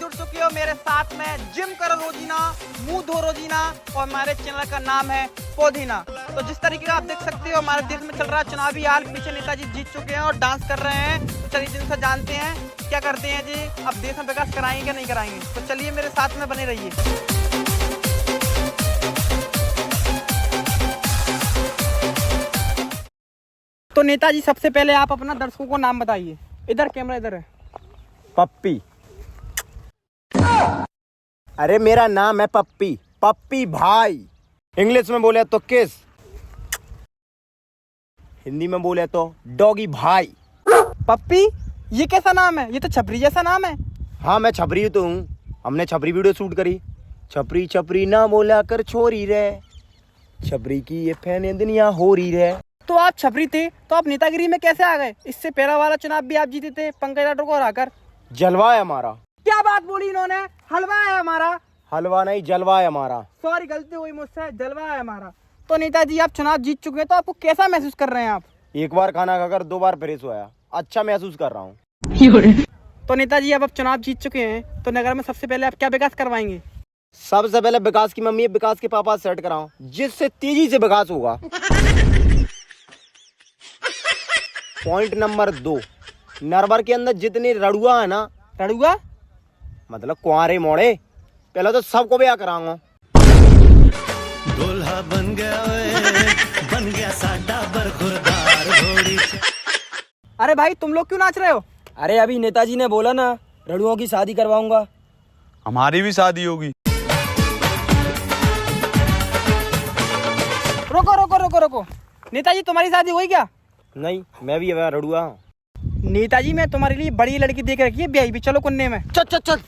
जुड़ चुके हो मेरे साथ में। जिम करो रोजीना, मुंह धो रोजीना, और हमारे चैनल का नाम है पोदीना। तो जिस तरीके का आप देख सकते हो हमारे देश में चल रहा है चुनावी हाल, पीछे नेताजी जीत चुके हैं और डांस कर रहे हैं। तो चलिए जिनसे जानते हैं क्या करते हैं जी, अब देश में विकास कराएंगे या नहीं कराएंगे। तो चलिए मेरे साथ में बने रहिए। तो नेताजी सबसे पहले आप अपना दर्शकों को नाम बताइए। इधर कैमरा इधर है। पप्पी। अरे मेरा नाम है पप्पी, पप्पी भाई। इंग्लिश में बोले तो किस, हिंदी में बोले तो डॉगी भाई। पप्पी, ये कैसा नाम है? ये तो छपरी जैसा नाम है। हाँ मैं छपरी तो हूँ, हमने छपरी वीडियो शूट करी। छपरी छपरी ना बोला कर छोरी रे, छपरी की ये फैन दुनिया हो रही रे। तो आप छपरी थे तो आप नेतागिरी में कैसे आ गए? इससे पहला वाला चुनाव भी आप जीते थे पंकज राठौर को हराकर। जलवा है हमारा। क्या बात बोली इन्होंने? हलवा है हमारा। हलवा नहीं जलवा है हमारा। सॉरी गलती हुई मुझसे, जलवा है हमारा। तो नेताजी आप चुनाव जीत चुके हैं, तो आपको कैसा महसूस कर रहे हैं आप? एक बार खाना खाकर 2 बार फ्रेश हुआ, अच्छा महसूस कर रहा हूँ। तो नेताजी अब आप चुनाव जीत चुके हैं, तो नगर में सबसे पहले आप क्या विकास करवाएंगे? सबसे पहले विकास की मम्मी विकास के पापा सेट कराओ, जिससे तेजी से विकास होगा। पॉइंट नंबर 2, नरवर के अंदर जितने रड़ुआ है ना, रड़ुआ मतलब कुंवारे मोड़े, पहले तो सबको ब्याह कराऊंगा। दूल्हा बन गया साडा बरखुरदार घोड़ी। अरे भाई तुम लोग क्यों नाच रहे हो? अरे अभी नेताजी ने बोला ना रड़ुओं की शादी करवाऊंगा। हमारी भी शादी होगी। रोको रोको रोको रोको, नेताजी तुम्हारी शादी हुई क्या? नहीं, मैं भी अब रड़ुआ हूँ। नेताजी मैं तुम्हारे लिए बड़ी लड़की देख रखी है, ब्याही भी। चलो कुन्ने में। चल चल चल।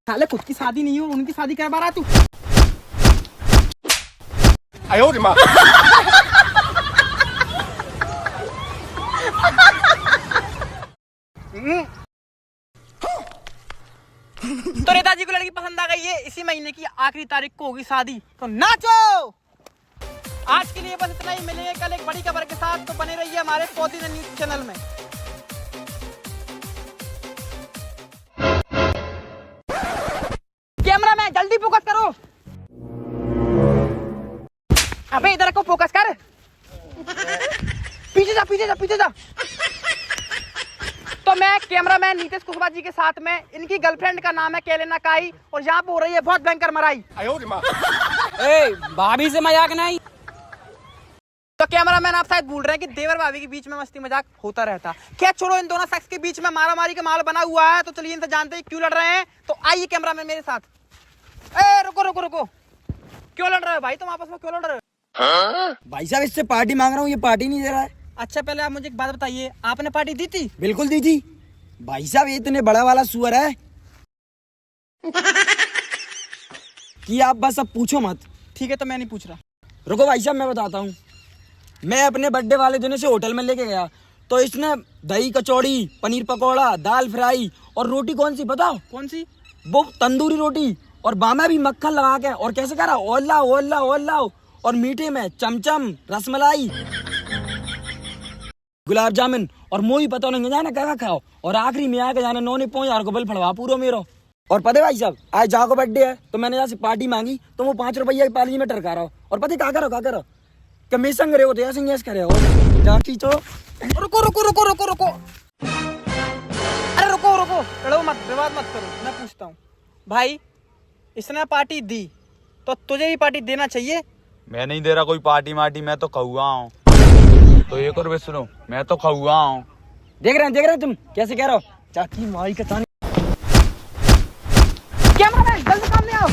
साले खुद की शादी नहीं हो, उनकी शादी करवा रहा तू। आयो रे माँ। तो नेताजी को लड़की पसंद आ गई है, इसी महीने की आखिरी तारीख को होगी शादी। तो नाचो। आज के लिए बस इतना ही, मिलेंगे कल एक बड़ी खबर के साथ। तो बने रहिए हमारे पोदीना न्यूज चैनल में। कैमरा मैन जल्दी फोकस करो। अबे इधर को फोकस कर। पीछे जा पीछे जा पीछे जा। तो मैं कैमरामैन नीतीश कुशवाहा जी के साथ में, इनकी गर्लफ्रेंड का नाम है कैलेना काई, और यहाँ पे हो रही है बहुत भयंकर मराई। भाभी से मजाक नहीं। तो कैमरामैन आप शायद भूल रहे हैं कि देवर भाभी के बीच में मस्ती मजाक होता रहता। क्या छोड़ो, इन दोनों शख्स के बीच में मारामारी का माहौल बना हुआ है। तो चलिए इनसे जानते हैं क्यों लड़ रहे हैं। तो आइए कैमरामैन मेरे साथ। ए रुको रुको रुको, क्यों लड़ रहे हो भाई? तुम आपस में क्यों लड़ रहे हो? भाई साहब इससे पार्टी मांग रहा हूँ, ये पार्टी नहीं दे रहा है। अच्छा पहले आप मुझे एक बात बताइए, आपने पार्टी दी थी? बिल्कुल दी थी। भाई साहब ये इतने बड़ा वाला सुअर है कि आप बस अब पूछो मत। ठीक है तो मैं नहीं पूछ रहा। रुको भाई साहब मैं बताता हूँ। मैं अपने बर्थडे वाले दिन से होटल में लेके गया, तो इसने दही कचौड़ी, पनीर पकौड़ा, दाल फ्राई और रोटी कौन सी बताओ? कौन सी? वो तंदूरी रोटी, और बामा भी मक्खन लगा के, और कैसे कह रहा ओला ओला ओला, और मीठे में चमचम, रसमलाई, गुलाब जामुन, और मोही पता नहीं जाने क्या खाओ, और आखिरी में आके जाने 9.5 को बल फड़वा पूरा मेरो। और पता भाई साहब आज जाको बर्थडे है, तो मैंने जैसे पार्टी मांगी तो वो 5 रुपया की पार्टी में टरका रहा हो। और पता क्या करो कमीशन करे हो तो ऐसे यस करे हो जाती। तो रुको रुको रुको रुको रुको, अरे रुको रुको, लड़ो मत, विवाद मत करो। मैं पूछता हूँ भाई, इसने पार्टी दी तो तुझे भी पार्टी देना चाहिए। मैं नहीं दे रहा कोई पार्टी मार्टी, मैं तो खौआ हूँ। तो एक और बात सुनो, मैं तो खौआ हूँ। देख रहे हैं तुम कैसे कह रहे हो? चाची माई का तानी। कैमरामैन जल्दी सामने आओ।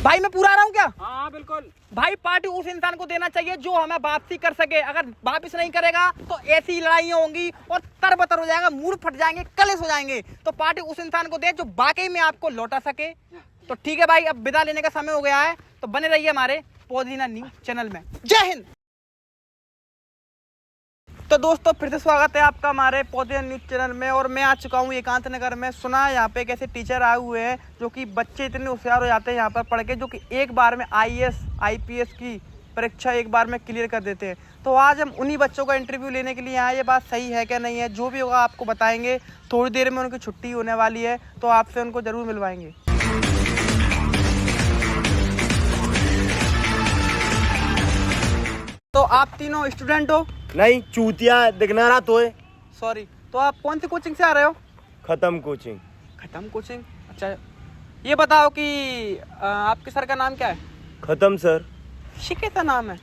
भाई मैं पूरा आ रहा हूँ क्या? हाँ बिल्कुल। भाई पार्टी उस इंसान को देना चाहिए जो हमें वापसी कर सके। अगर वापस नहीं करेगा तो ऐसी लड़ाइयाँ होंगी और तरबतर हो जाएगा, मूड फट जाएंगे, कलेश हो जाएंगे। तो पार्टी उस इंसान को दे जो वाकई में आपको लौटा सके। तो ठीक है भाई, अब विदा लेने का समय हो गया है। तो बने रहिए हमारे पोदीना न्यूज चैनल में। जय हिंद। तो दोस्तों फिर से स्वागत है आपका हमारे पौधे न्यूज चैनल में। और मैं आ चुका हूँ एकांत नगर में। सुना है यहाँ पे एक ऐसे टीचर आए हुए हैं जो कि बच्चे इतने होशियार हो जाते हैं यहाँ पर पढ़ के, जो कि एक बार में IAS IPS की परीक्षा एक बार में क्लियर कर देते हैं। तो आज हम उन्हीं बच्चों का इंटरव्यू लेने के लिए आए। ये बात सही है क्या नहीं है, जो भी होगा आपको बताएंगे। थोड़ी देर में उनकी छुट्टी होने वाली है, तो आपसे उनको ज़रूर मिलवाएंगे। तो आप तीनों स्टूडेंट हो? नहीं, चूतिया दिखना रहा तो है। सॉरी, तो आप कौन सी कोचिंग से आ रहे हो? खत्म कोचिंग। खत्म कोचिंग, अच्छा। ये बताओ कि आपके सर का नाम क्या है? खत्म सर। ये कैसा नाम है?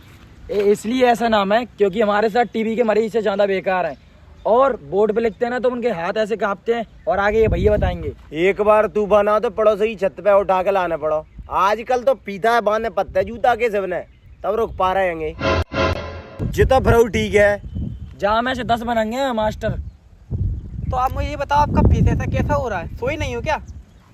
इसलिए ऐसा नाम है क्योंकि हमारे साथ टीबी के मरीज से ज्यादा बेकार हैं। और बोर्ड पे लिखते हैं ना तो उनके हाथ ऐसे कांपते हैं। और आगे ये भैया बताएंगे। एक बार तू बना तो पड़ोसी की छत पे उठा के लाना पड़ो। आजकल तो पीता है बांधे पत्ते जूता के सबने, तब रुक पा रहे हैं। जितना भराऊ ठीक है। जहाँ में से 10 बनेंगे मास्टर। तो आप मुझे ये बताओ, आपका फेस ऐसा कैसा हो रहा है? सोई नहीं हो क्या?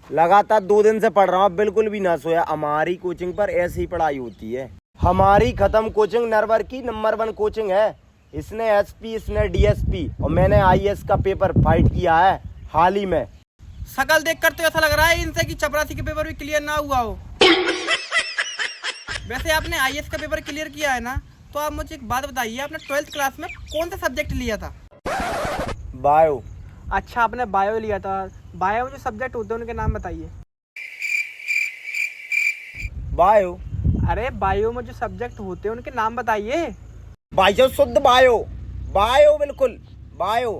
लगातार 2 दिन से पढ़ रहा हूँ, बिल्कुल भी ना सोया। हमारी कोचिंग पर ऐसी पढ़ाई होती है। हमारी खत्म कोचिंग नरवर की नंबर 1 कोचिंग है। इसने SP, इसने DSP और मैंने IAS का पेपर फाइट किया है हाल ही में। शकल देख कर तो ऐसा लग रहा है इनसे कि चपरासी के पेपर भी क्लियर ना हुआ हो। वैसे आपने IAS का पेपर क्लियर किया है ना, तो आप मुझे एक बात बताइए, आपने 12th क्लास में कौन सा सब्जेक्ट लिया था? बायो। अच्छा, आपने बायो लिया था। बायो में जो सब्जेक्ट होते हैं उनके नाम बताइए। बायो। अरे बायो में जो सब्जेक्ट होते हैं उनके नाम बताइए। बायो शुद्ध बायो। बायो बिल्कुल बायो।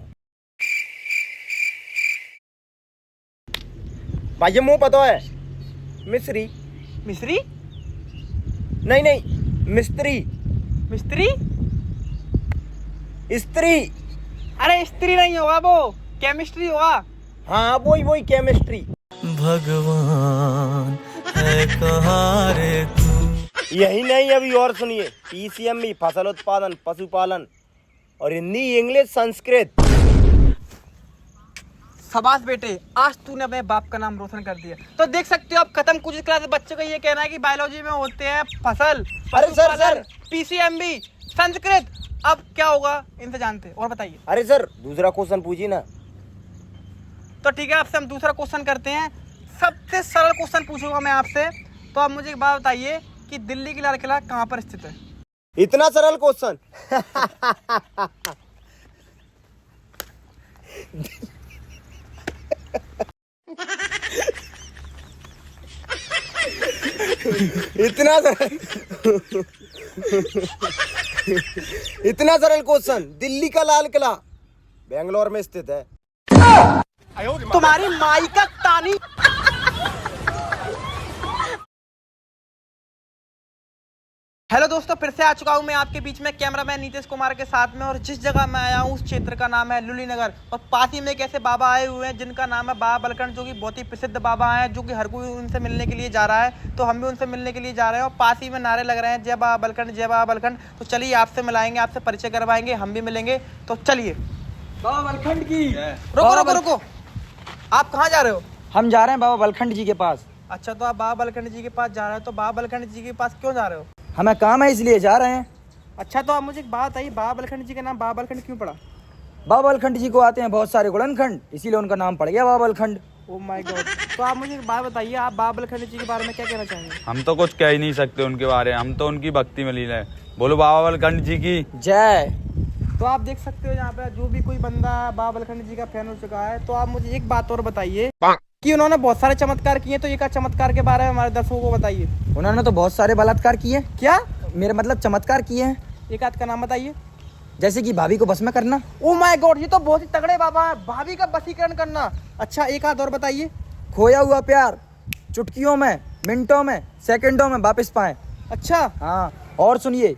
भाई मुंह पता है? मिस्री। मिस्री? नहीं, मिस्त्री। मिस्त्री? स्त्री। अरे स्त्री नहीं होगा, वो केमिस्ट्री होगा। हाँ वही केमिस्ट्री। भगवान है कहाँ रे तू। यही नहीं, अभी और सुनिए। PCME फसल उत्पादन पशुपालन और हिंदी इंग्लिश संस्कृत। शाबाश बेटे, आज तूने अपने बाप का नाम रोशन कर दिया। तो देख सकते हो आप खत्म कुछ क्लास बच्चों का ये कहना है कि बायोलॉजी में होते हैं फसल, अरे सर PCMB, संस्कृत। अब क्या होगा इनसे जानते हैं, और बताइए। अरे सर दूसरा क्वेश्चन पूछिए ना। तो ठीक है, आपसे हम दूसरा क्वेश्चन करते हैं। सबसे सरल क्वेश्चन पूछूंगा मैं आपसे। तो आप मुझे एक बात बताइए कि दिल्ली की लाल किला कहाँ पर स्थित है? इतना सरल क्वेश्चन। इतना सरल क्वेश्चन। दिल्ली का लाल किला बेंगलोर में स्थित है। तुम्हारी माई का तानी। हेलो दोस्तों, फिर से आ चुका हूँ मैं आपके बीच में कैमरामैन नीतीश कुमार के साथ में। और जिस जगह मैं आया हूँ उस क्षेत्र का नाम है लुली नगर। और पास ही में एक ऐसे बाबा आए हुए हैं जिनका नाम है बाबा बलखंड, जो कि बहुत ही प्रसिद्ध बाबा हैं, जो कि हर कोई उनसे मिलने के लिए जा रहा है। तो हम भी उनसे मिलने के लिए जा रहे हैं। और पास ही में नारे लग रहे हैं, जय बाबा बलखंड, जय बाबा बलखंड। तो चलिए आपसे मिलाएंगे, आपसे परिचय करवाएंगे, हम भी मिलेंगे। तो चलिए। बाबा बलखंड की। रुको, आप कहाँ जा रहे हो? हम जा रहे हैं बाबा बलखंड जी के पास। अच्छा, तो आप बाबा बलखंड जी के पास जा रहे हो। तो बाबा बलखंड जी के पास क्यों जा रहे हो? हमें काम है इसलिए जा रहे हैं। अच्छा, तो आप मुझे एक बात बताइए, बाबा बलखंड जी का नाम बाबा बलखंड क्यों पड़ा? बाबा बलखंड जी को आते हैं बहुत सारे गुड़नखंड, इसीलिए उनका नाम पड़ गया बाबा बलखंड। Oh my God. तो आप मुझे एक बात बताइए, आप बाबा बलखंड जी के बारे में क्या कहना चाहेंगे? हम तो कुछ कह ही नहीं सकते उनके बारे में, हम तो उनकी भक्ति में लीन है। बोलो बाबा बलखंड जी की जय। तो आप देख सकते हो यहाँ पे जो भी कोई बंदा बाबा बलखंड जी का फैन हो चुका है। तो आप मुझे एक बात और बताइए कि उन्होंने बहुत सारे चमत्कार किए, तो एक चमत्कार के बारे में हमारे दर्शकों को बताइए। उन्होंने तो बहुत सारे बलात्कार किए। क्या? मेरे मतलब चमत्कार किए हैं। एक आध का नाम बताइए। जैसे कि भाभी को बस में करना। ओह माय गॉड, ये तो बहुत ही तगड़े बाबा है, भाभी का वशीकरण करना। अच्छा, एक आध और बताइए। खोया हुआ प्यार चुटकियों में, मिनटों में, सेकंडों में वापस पाए। अच्छा हाँ, और सुनिए,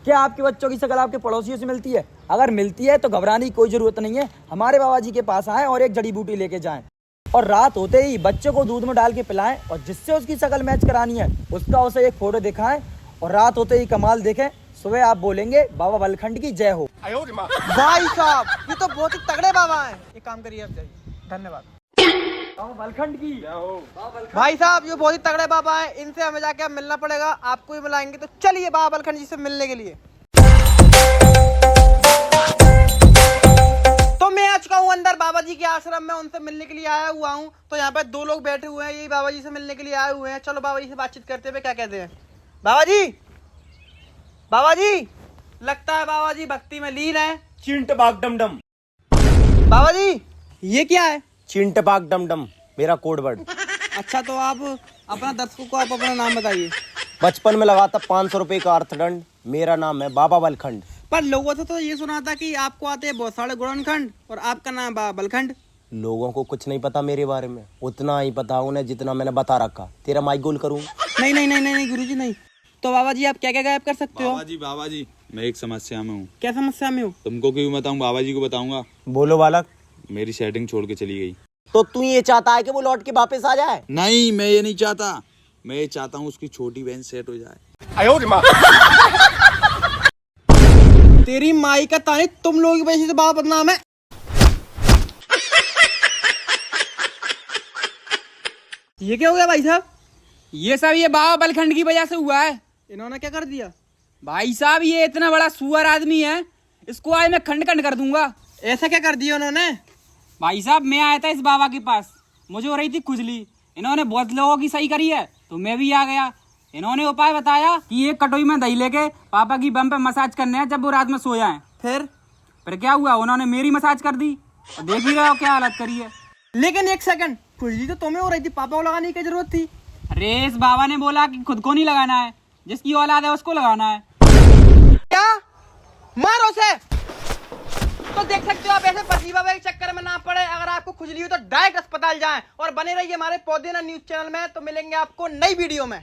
क्या आपके बच्चों की शकल आपके पड़ोसियों से मिलती है? अगर मिलती है तो घबराने की कोई जरूरत नहीं है। हमारे बाबा जी के पास आएं और एक जड़ी बूटी लेके जाएं। और रात होते ही बच्चे को दूध में डाल के पिलाएं। और जिससे उसकी शकल मैच करानी है उसका उसे एक फोटो दिखाएं। और रात होते ही कमाल देखें। सुबह आप बोलेंगे बाबा बलखंड की जय हो। भाई साहब, ये तो बहुत ही तगड़े बाबा हैं। एक काम करिए, आप जाइए। धन्यवाद। बाबा बलखंड की जय हो। भाई साहब, ये बहुत ही तगड़े बाबा हैं, इनसे हमें जाके अब मिलना पड़ेगा। आपको भी मिलाएंगे। तो चलिए बाबा बलखंड जी से मिलने के लिए। चुका हूँ अंदर बाबा जी के आश्रम में, उनसे मिलने के लिए आया हुआ हूँ। तो यहाँ पे 2 लोग बैठे हुए हैं, यही बाबा जी से मिलने के लिए आए हुए हैं। चलो बाबा जी से बातचीत करते हुए क्या कहते हैं। बाबा जी, बाबा जी, लगता है बाबा जी भक्ति में लीन है। चिंट बाग डम, बाबा जी ये क्या है? चिंट बाग डम, मेरा कोड वर्ड। अच्छा, तो आप अपना दर्शकों को आप अपना नाम बताइए। बचपन में लगा था 500 रुपए का अर्थदंड। मेरा नाम है बाबा बलखंड। पर लोगों से तो ये सुना था कि आपको आते हैं बहुत सारे गुणनखंड और आपका नाम बाबा बलखंड। लोगों को कुछ नहीं पता मेरे बारे में, उतना ही पता उन्हें जितना मैंने बता रखा। तेरा माइक गोल करूँ? नहीं नहीं नहीं नहीं गुरुजी नहीं। तो बाबा जी आप क्या क्या गायब कर सकते हो? बाबा जी मैं एक समस्या में हूँ। क्या समस्या में हो? तुमको क्यों बताऊँ, बाबा जी को बताऊंगा। बोलो बालक। मेरी सेटिंग छोड़ के चली गई। तो तू ये चाहता है कि वो लौट के वापस आ जाए? नहीं, मैं ये नहीं चाहता। मैं ये चाहता हूँ उसकी छोटी बहन सेट हो जाए। तेरी माई का ताने, तुम लोगों की वजह से बाबा बदनाम है। ये क्या हो गया भाई साहब? ये सब ये बाबा बलखंड की वजह से हुआ है। इन्होंने क्या कर दिया? भाई साहब ये इतना बड़ा सुअर आदमी है, इसको आज मैं खंड खंड कर दूंगा। ऐसा क्या कर दिया उन्होंने? भाई साहब मैं आया था इस बाबा के पास, मुझे हो रही थी खुजली। इन्होंने बहुत लोगों की सही करी है तो मैं भी आ गया। इन्होंने उपाय बताया कि एक कटोरी में दही लेके पापा की बम पे मसाज करने हैं जब वो रात में सो जाए। फिर क्या हुआ, उन्होंने मेरी मसाज कर दी और देख ही रहे हो क्या हालत करी है। लेकिन एक सेकंड, खुजली तो तुम्हें हो रही थी, पापा को लगाने की जरूरत थी। अरे इस बाबा ने बोला कि खुद को नहीं लगाना है, जिसकी औलाद है उसको लगाना है। क्या? मारो से। तो देख सकते हो आप, ऐसे फर्जी बाबा के चक्कर में ना पड़े। अगर आपको खुजली हो तो डायरेक्ट अस्पताल जाएं और बने रहिए हमारे पौधीना न्यूज चैनल में। तो मिलेंगे आपको नई वीडियो में।